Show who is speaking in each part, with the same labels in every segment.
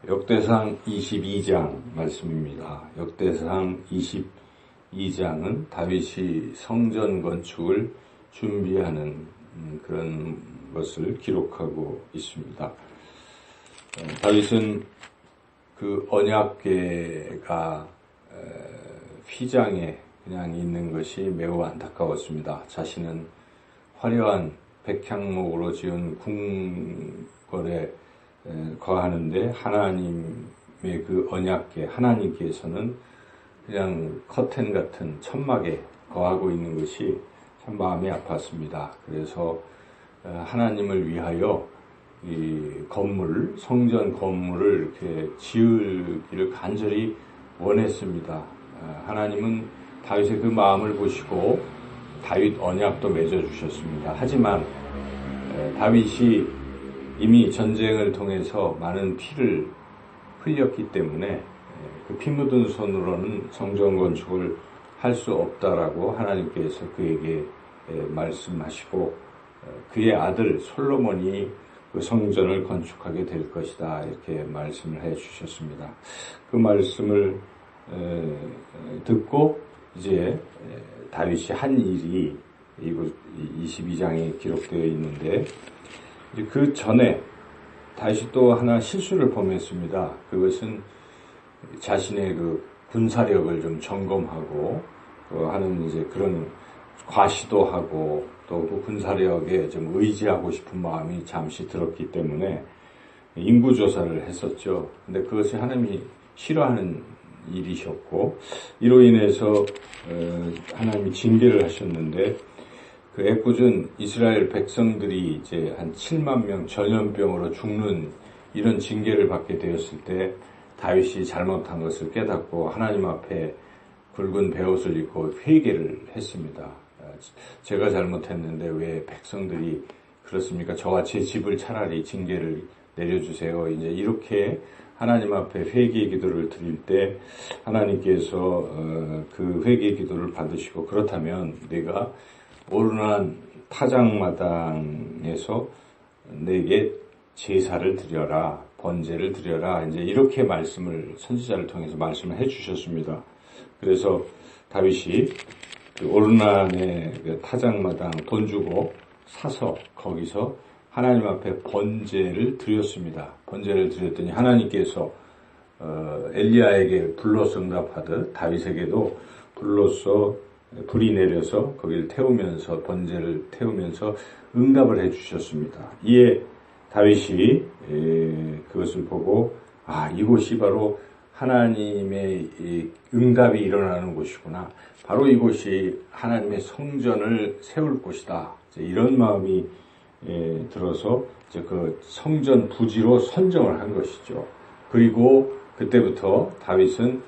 Speaker 1: 역대상 22장 말씀입니다. 역대상 22장은 다윗이 성전 건축을 준비하는 그런 것을 기록하고 있습니다. 다윗은 그 언약궤가 휘장에 그냥 있는 것이 매우 안타까웠습니다. 자신은 화려한 백향목으로 지은 궁궐에 거하는데 하나님의 그 언약궤, 하나님께서는 그냥 커튼 같은 천막에 거하고 있는 것이 참 마음이 아팠습니다. 그래서 하나님을 위하여 이 건물, 성전 건물을 이렇게 지으기를 간절히 원했습니다. 하나님은 다윗의 그 마음을 보시고 다윗 언약도 맺어주셨습니다. 하지만 다윗이 이미 전쟁을 통해서 많은 피를 흘렸기 때문에 그 피 묻은 손으로는 성전 건축을 할 수 없다라고 하나님께서 그에게 말씀하시고 그의 아들 솔로몬이 그 성전을 건축하게 될 것이다 이렇게 말씀을 해 주셨습니다. 그 말씀을 듣고 이제 다윗이 한 일이 22장에 기록되어 있는데 그 전에 다윗이 또 하나 실수를 범했습니다. 그것은 자신의 그 군사력을 좀 점검하고 하는 이제 그런 과시도 하고 또 그 군사력에 좀 의지하고 싶은 마음이 잠시 들었기 때문에 인구조사를 했었죠. 근데 그것이 하나님이 싫어하는 일이셨고 이로 인해서 하나님이 징계를 하셨는데 그 애꿎은 이스라엘 백성들이 이제 한 7만 명 전염병으로 죽는 이런 징계를 받게 되었을 때 다윗이 잘못한 것을 깨닫고 하나님 앞에 굵은 베옷을 입고 회개를 했습니다. 제가 잘못했는데 왜 백성들이 그렇습니까? 저와 제 집을 차라리 징계를 내려주세요. 이제 이렇게 하나님 앞에 회개 기도를 드릴 때 하나님께서 그 회개 기도를 받으시고 그렇다면 내가 오르난 타작마당에서 내게 제사를 드려라, 번제를 드려라. 이제 이렇게 말씀을 선지자를 통해서 말씀을 해주셨습니다. 그래서 다윗이 그 오르난의 그 타작마당 돈 주고 사서 거기서 하나님 앞에 번제를 드렸습니다. 번제를 드렸더니 하나님께서 엘리야에게 불로서 응답하듯 다윗에게도 불로서 불이 내려서 거기를 태우면서 번제를 태우면서 응답을 해주셨습니다. 이에 다윗이 그것을 보고 이곳이 바로 하나님의 응답이 일어나는 곳이구나. 바로 이곳이 하나님의 성전을 세울 곳이다. 이런 마음이 들어서 이제 그 성전 부지로 선정을 한 것이죠. 그리고 그때부터 다윗은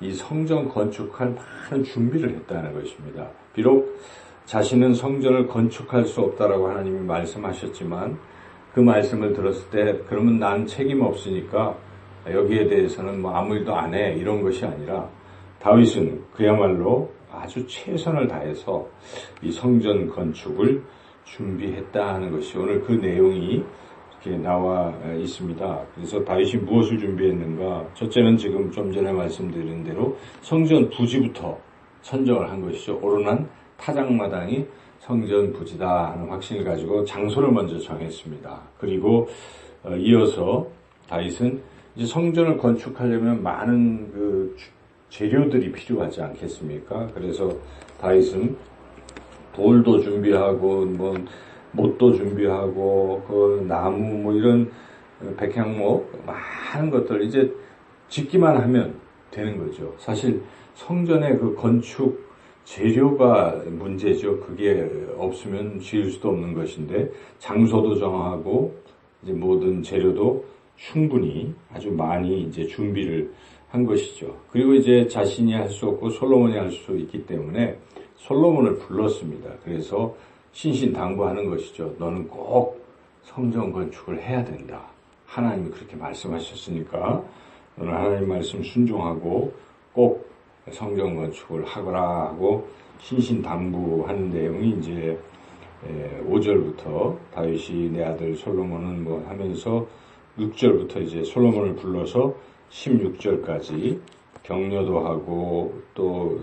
Speaker 1: 이 성전 건축할 많은 준비를 했다는 것입니다. 비록 자신은 성전을 건축할 수 없다라고 하나님이 말씀하셨지만 그 말씀을 들었을 때 그러면 난 책임 없으니까 여기에 대해서는 뭐 아무 일도 안 해 이런 것이 아니라 다윗은 그야말로 아주 최선을 다해서 이 성전 건축을 준비했다는 것이 오늘 그 내용이 이렇게 나와 있습니다. 그래서 다윗이 무엇을 준비했는가? 첫째는 지금 좀 전에 말씀드린 대로 성전 부지부터 선정을 한 것이죠. 오르난 타작마당이 성전 부지다 하는 확신을 가지고 장소를 먼저 정했습니다. 그리고 이어서 다윗은 이제 성전을 건축하려면 많은 그 재료들이 필요하지 않겠습니까? 그래서 다윗은 돌도 준비하고 못도 준비하고 그 나무 이런 백향목 많은 것들 이제 짓기만 하면 되는 거죠. 사실 성전의 그 건축 재료가 문제죠. 그게 없으면 지을 수도 없는 것인데 장소도 정하고 이제 모든 재료도 충분히 아주 많이 이제 준비를 한 것이죠. 그리고 이제 자신이 할 수 없고 솔로몬이 할 수 있기 때문에 솔로몬을 불렀습니다. 그래서 신신당부하는 것이죠. 너는 꼭 성전 건축을 해야 된다. 하나님이 그렇게 말씀하셨으니까 너는 하나님 말씀 순종하고 꼭 성전 건축을 하거라 하고 신신당부하는 내용이 이제 5절부터 다윗이 내 아들 솔로몬은 뭐 하면서 6절부터 이제 솔로몬을 불러서 16절까지 격려도 하고 또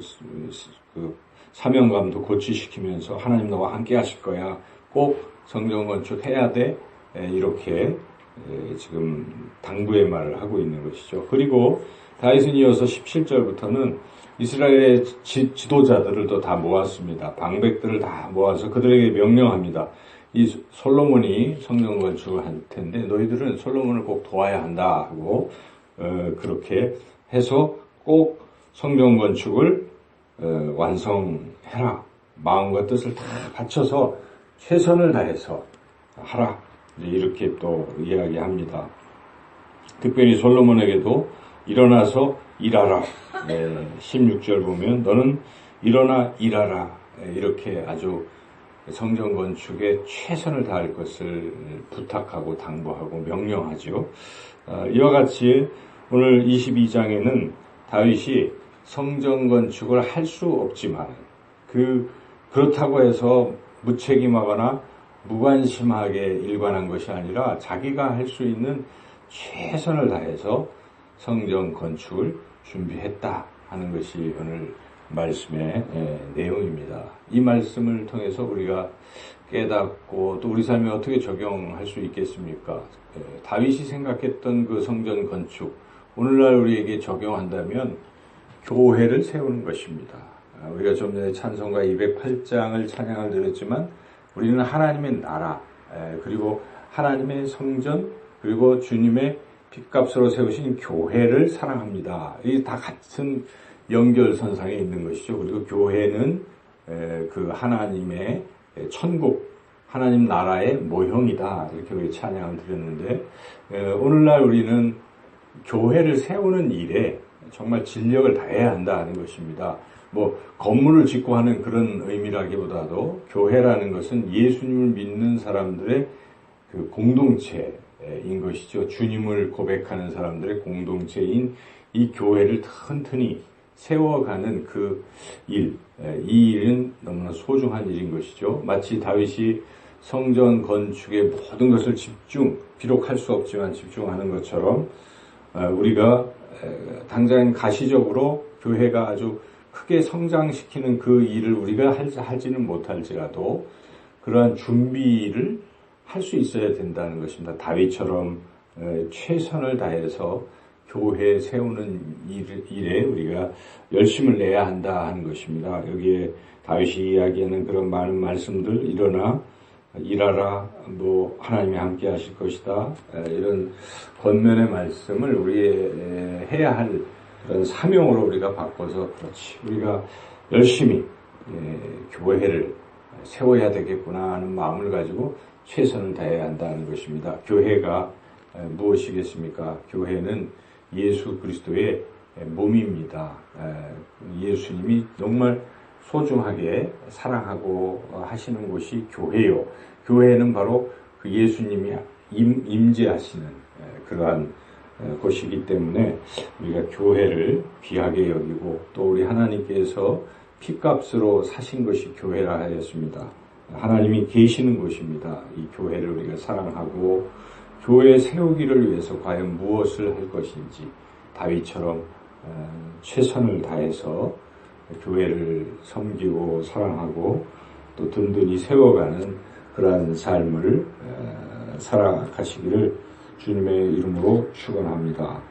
Speaker 1: 그 사명감도 고취시키면서 하나님 너와 함께 하실 거야. 꼭 성전 건축해야 돼. 이렇게 지금 당부의 말을 하고 있는 것이죠. 그리고 다윗은 이어서 17절부터는 이스라엘의 지도자들을 또 다 모았습니다. 방백들을 다 모아서 그들에게 명령합니다. 이 솔로몬이 성전 건축을 할 텐데 너희들은 솔로몬을 꼭 도와야 한다 하고 그렇게 해서 꼭 성전 건축을 완성해라. 마음과 뜻을 다 바쳐서 최선을 다해서 하라. 이렇게 또 이야기합니다. 특별히 솔로몬에게도 일어나서 일하라. 16절 보면 너는 일어나 일하라. 이렇게 아주 성전 건축에 최선을 다할 것을 부탁하고 당부하고 명령하죠. 이와 같이 오늘 22장에는 다윗이 성전 건축을 할 수 없지만 그렇다고 해서 무책임하거나 무관심하게 일관한 것이 아니라 자기가 할 수 있는 최선을 다해서 성전 건축을 준비했다 하는 것이 오늘 말씀의 내용입니다. 이 말씀을 통해서 우리가 깨닫고 또 우리 삶에 어떻게 적용할 수 있겠습니까? 다윗이 생각했던 그 성전 건축, 오늘날 우리에게 적용한다면 교회를 세우는 것입니다. 우리가 좀 전에 찬송가 208장을 찬양을 드렸지만 우리는 하나님의 나라, 그리고 하나님의 성전, 그리고 주님의 핏값으로 세우신 교회를 사랑합니다. 이게 다 같은 연결선상에 있는 것이죠. 그리고 교회는 그 하나님의 천국, 하나님 나라의 모형이다. 이렇게 우리 찬양을 드렸는데 오늘날 우리는 교회를 세우는 일에 정말 진력을 다해야 한다는 것입니다. 뭐 건물을 짓고 하는 그런 의미라기보다도 교회라는 것은 예수님을 믿는 사람들의 그 공동체인 것이죠. 주님을 고백하는 사람들의 공동체인 이 교회를 튼튼히 세워가는 그 일, 이 일은 너무나 소중한 일인 것이죠. 마치 다윗이 성전 건축의 모든 것을 비록 할 수 없지만 집중하는 것처럼 우리가 당장 가시적으로 교회가 아주 크게 성장시키는 그 일을 우리가 하지는 못할지라도 그러한 준비를 할 수 있어야 된다는 것입니다. 다윗처럼 최선을 다해서 교회 세우는 일에 우리가 열심을 내야 한다 하는 것입니다. 여기에 다윗이 이야기하는 그런 많은 말씀들, 일어나 일하라, 뭐 하나님이 함께 하실 것이다, 이런 권면의 말씀을 우리 해야 할 그런 사명으로 우리가 바꿔서 그렇지, 우리가 열심히 교회를 세워야 되겠구나 하는 마음을 가지고 최선을 다해야 한다는 것입니다. 교회가 무엇이겠습니까? 교회는 예수 그리스도의 몸입니다. 예수님이 정말 소중하게 사랑하고 하시는 곳이 교회요. 교회는 바로 그 예수님이 임재하시는 그러한 곳이기 때문에 우리가 교회를 귀하게 여기고 또 우리 하나님께서 핏값으로 사신 것이 교회라 하였습니다. 하나님이 계시는 곳입니다. 이 교회를 우리가 사랑하고 교회 세우기를 위해서 과연 무엇을 할 것인지 다윗처럼 최선을 다해서 교회를 섬기고 사랑하고 또 든든히 세워가는 그러한 삶을 살아가시기를 주님의 이름으로 축원합니다.